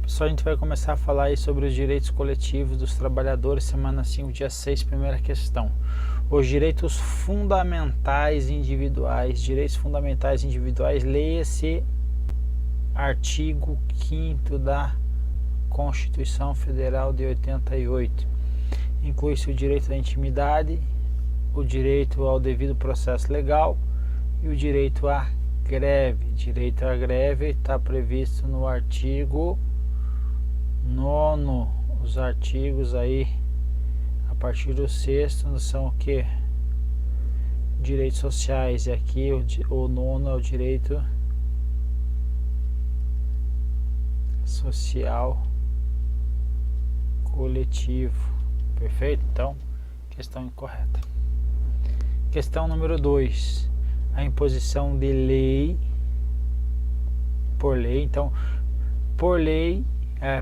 Pessoal, a gente vai começar a falar aí sobre os direitos coletivos dos trabalhadores, semana 5, dia 6, primeira questão. Os direitos fundamentais individuais. Direitos fundamentais individuais, leia-se artigo 5º da Constituição Federal de 88. Inclui-se o direito à intimidade, o direito ao devido processo legal e o direito à greve. Direito à greve está previsto no artigo 9º. Os artigos aí a partir do 6º são o que? Direitos sociais, e aqui o 9º é o direito social coletivo. Perfeito? Então, questão incorreta. Questão número 2. A imposição de lei por lei. Então, por lei,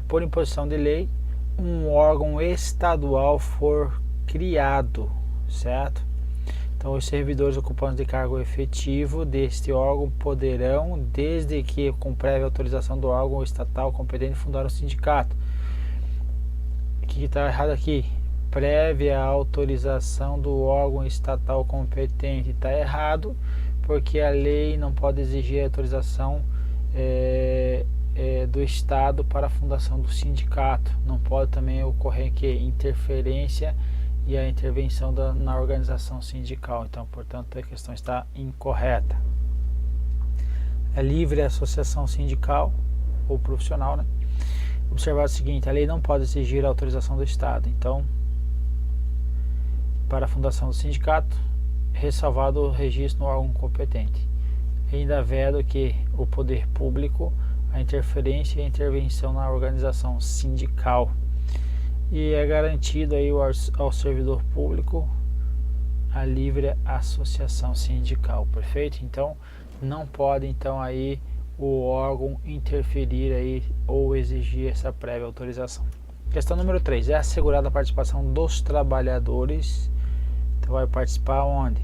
por imposição de lei, um órgão estadual for criado, certo? Então, os servidores ocupantes de cargo efetivo deste órgão poderão, desde que com prévia autorização do órgão estatal competente, fundar um sindicato. O que está errado aqui? Prévia autorização do órgão estatal competente. Está errado, porque a lei não pode exigir a autorização do Estado para a fundação do sindicato. Não pode também ocorrer que interferência e a intervenção na organização sindical. Então, portanto, a questão está incorreta. É livre a associação sindical ou profissional, né? Observar o seguinte: a lei não pode exigir a autorização do Estado. Então, para a fundação do sindicato, ressalvado o registro no órgão competente. Ainda vendo que o poder público, a interferência e a intervenção na organização sindical. E é garantido aí ao servidor público a livre associação sindical. Perfeito? Então, não pode então aí o órgão interferir aí ou exigir essa prévia autorização. Questão número 3. É assegurada a participação dos trabalhadores. Então, vai participar onde?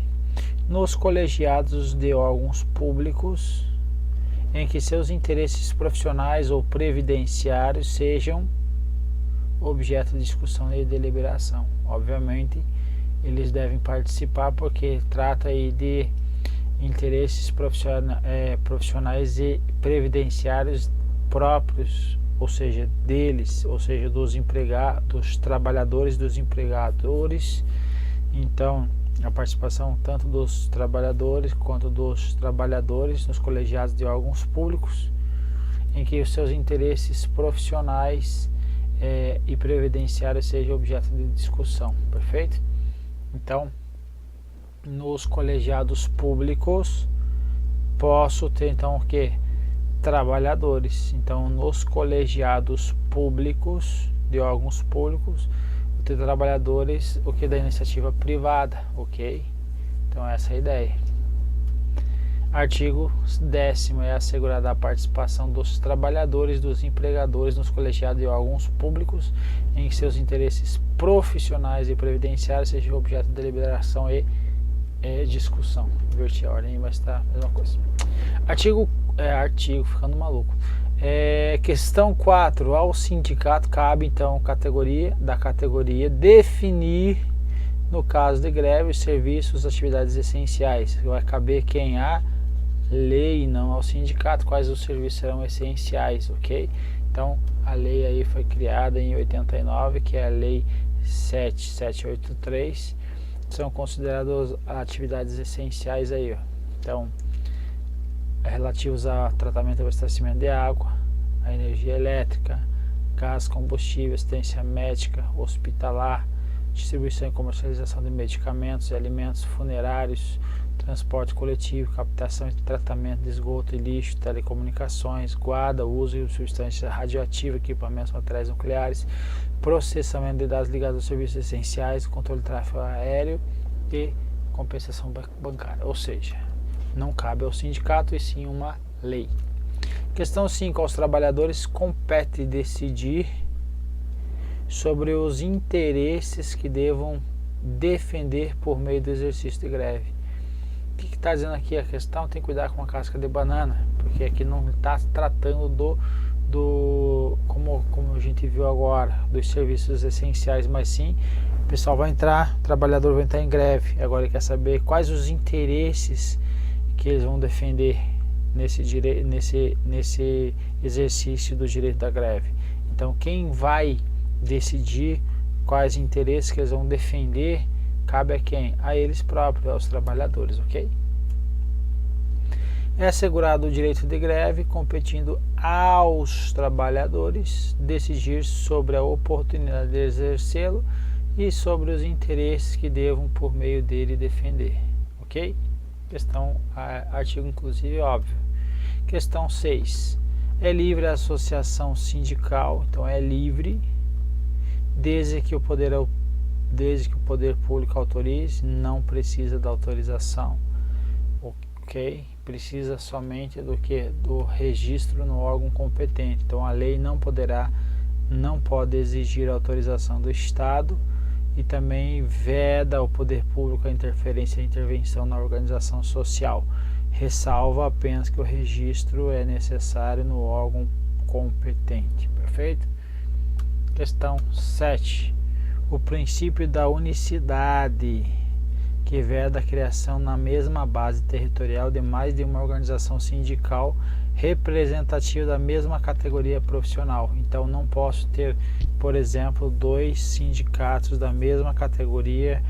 Nos colegiados de órgãos públicos em que seus interesses profissionais ou previdenciários sejam objeto de discussão e deliberação. Obviamente, eles devem participar porque trata aí de interesses profissionais e previdenciários próprios, ou seja, deles, ou seja, dos trabalhadores, dos empregadores. Então, a participação tanto dos trabalhadores quanto dos trabalhadores nos colegiados de órgãos públicos em que os seus interesses profissionais e previdenciários sejam objeto de discussão. Perfeito? Então, nos colegiados públicos posso ter então o que? Trabalhadores. Então, nos colegiados públicos de órgãos públicos vou ter trabalhadores, o que da iniciativa privada, ok? Então, essa é a ideia. Artigo 10º. É assegurada a participação dos trabalhadores, dos empregadores nos colegiados de órgãos públicos em que seus interesses profissionais e previdenciários sejam objeto de deliberação e discussão. Inverti a ordem, mas está a mesma coisa. Artigo, ficando maluco. Questão 4. Ao sindicato cabe então da categoria definir, no caso de greve, os serviços, atividades essenciais. Vai caber quem? A lei, não ao sindicato, quais os serviços serão essenciais, ok? Então, a lei aí foi criada em 89, que é a lei 7783, são consideradas atividades essenciais aí, ó. Então, relativos a tratamento e abastecimento de água, a energia elétrica, gás, combustível, assistência médica, hospitalar, distribuição e comercialização de medicamentos e alimentos, funerários, transporte coletivo, captação e tratamento de esgoto e lixo, telecomunicações, guarda, uso de substâncias radioativas, equipamentos materiais nucleares, processamento de dados ligados aos serviços essenciais, controle de tráfego aéreo e compensação bancária. Ou seja, não cabe ao sindicato e sim uma lei. Questão 5. Aos trabalhadores compete decidir sobre os interesses que devam defender por meio do exercício de greve. O que está dizendo aqui a questão? Tem que cuidar com a casca de banana, porque aqui não está tratando como como a gente viu agora, dos serviços essenciais, mas sim, o pessoal vai entrar, o trabalhador vai entrar em greve. Agora ele quer saber quais os interesses que eles vão defender nesse exercício do direito da greve. Então, quem vai decidir quais interesses que eles vão defender, cabe a quem? A eles próprios, aos trabalhadores, ok? É assegurado o direito de greve, competindo aos trabalhadores decidir sobre a oportunidade de exercê-lo e sobre os interesses que devam, por meio dele, defender, ok? Questão, artigo inclusive óbvio. Questão 6. É livre a associação sindical, então é livre, desde que o poder público autorize, não precisa da autorização, ok? Precisa somente do registro no órgão competente. Então a lei não pode exigir a autorização do Estado e também veda ao poder público a interferência e a intervenção na organização social. Ressalva apenas que o registro é necessário no órgão competente. Perfeito? Questão 7. O princípio da unicidade, que veda a criação na mesma base territorial de mais de uma organização sindical representativa da mesma categoria profissional. Então não posso ter, por exemplo, 2 sindicatos da mesma categoria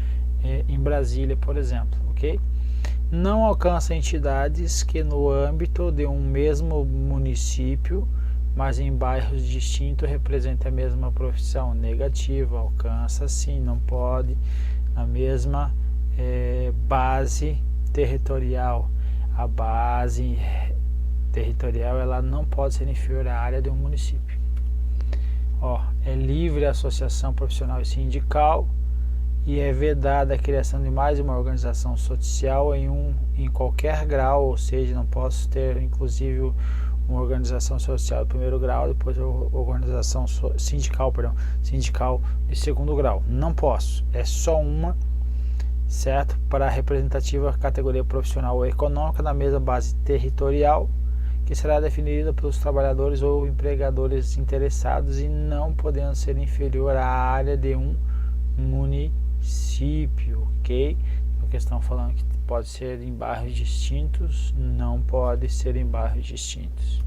em Brasília, por exemplo, ok? Não alcança entidades que no âmbito de um mesmo município, mas em bairros distintos, representem a mesma profissão. Negativa, alcança sim, não pode a mesma base territorial. A base territorial ela não pode ser inferior à área de um município. É livre a associação profissional e sindical e é vedada a criação de mais uma organização social em qualquer grau, ou seja, não posso ter inclusive uma organização social de primeiro grau, depois a organização sindical de segundo grau. Não posso, é só uma, certo? Para a representativa categoria profissional ou econômica na mesma base territorial, que será definida pelos trabalhadores ou empregadores interessados e não podendo ser inferior à área de um município, ok? A questão falando que pode ser em bairros distintos, não pode ser em bairros distintos.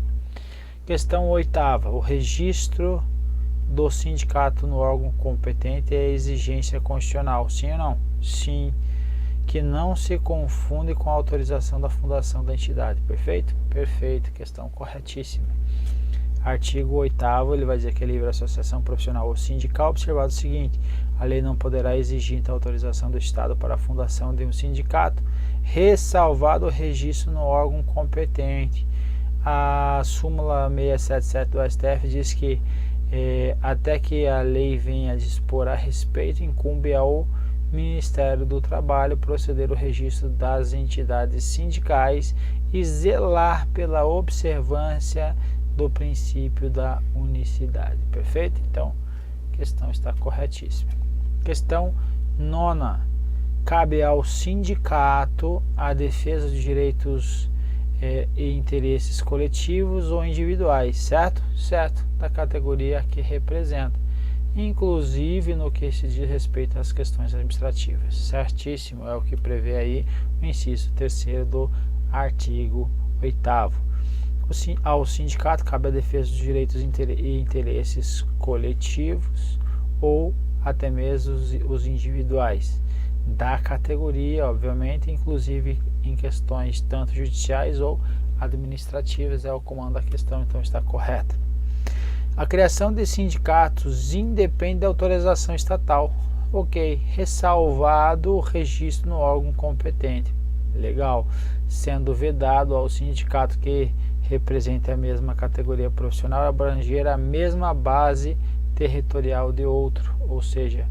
Questão 8ª. O registro do sindicato no órgão competente é exigência constitucional, sim ou não? Sim, que não se confunde com a autorização da fundação da entidade. Perfeito? Perfeito, questão corretíssima. Artigo 8º, ele vai dizer que é livre a associação profissional ou sindical, observado o seguinte: a lei não poderá exigir então autorização do Estado para a fundação de um sindicato, ressalvado o registro no órgão competente. A súmula 677 do STF diz que até que a lei venha a dispor a respeito, incumbe ao Ministério do Trabalho proceder ao registro das entidades sindicais e zelar pela observância do princípio da unicidade. Perfeito? Então, a questão está corretíssima. Questão 9. Cabe ao sindicato a defesa dos direitos e interesses coletivos ou individuais, certo? Certo, da categoria que representa, inclusive no que se diz respeito às questões administrativas. Certíssimo, é o que prevê aí o inciso 3º do artigo 8º. Ao sindicato cabe a defesa dos direitos e interesses coletivos ou até mesmo os individuais da categoria, obviamente, inclusive em questões tanto judiciais ou administrativas, é o comando da questão, então está correta. A criação de sindicatos independe da autorização estatal, ok, ressalvado o registro no órgão competente, legal, sendo vedado ao sindicato que represente a mesma categoria profissional abranger a mesma base territorial de outro, ou seja,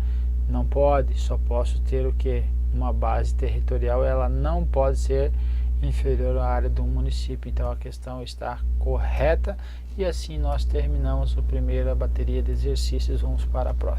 não pode, só posso ter o que? Uma base territorial, ela não pode ser inferior à área do município. Então a questão está correta e assim nós terminamos a primeira bateria de exercícios. Vamos para a próxima.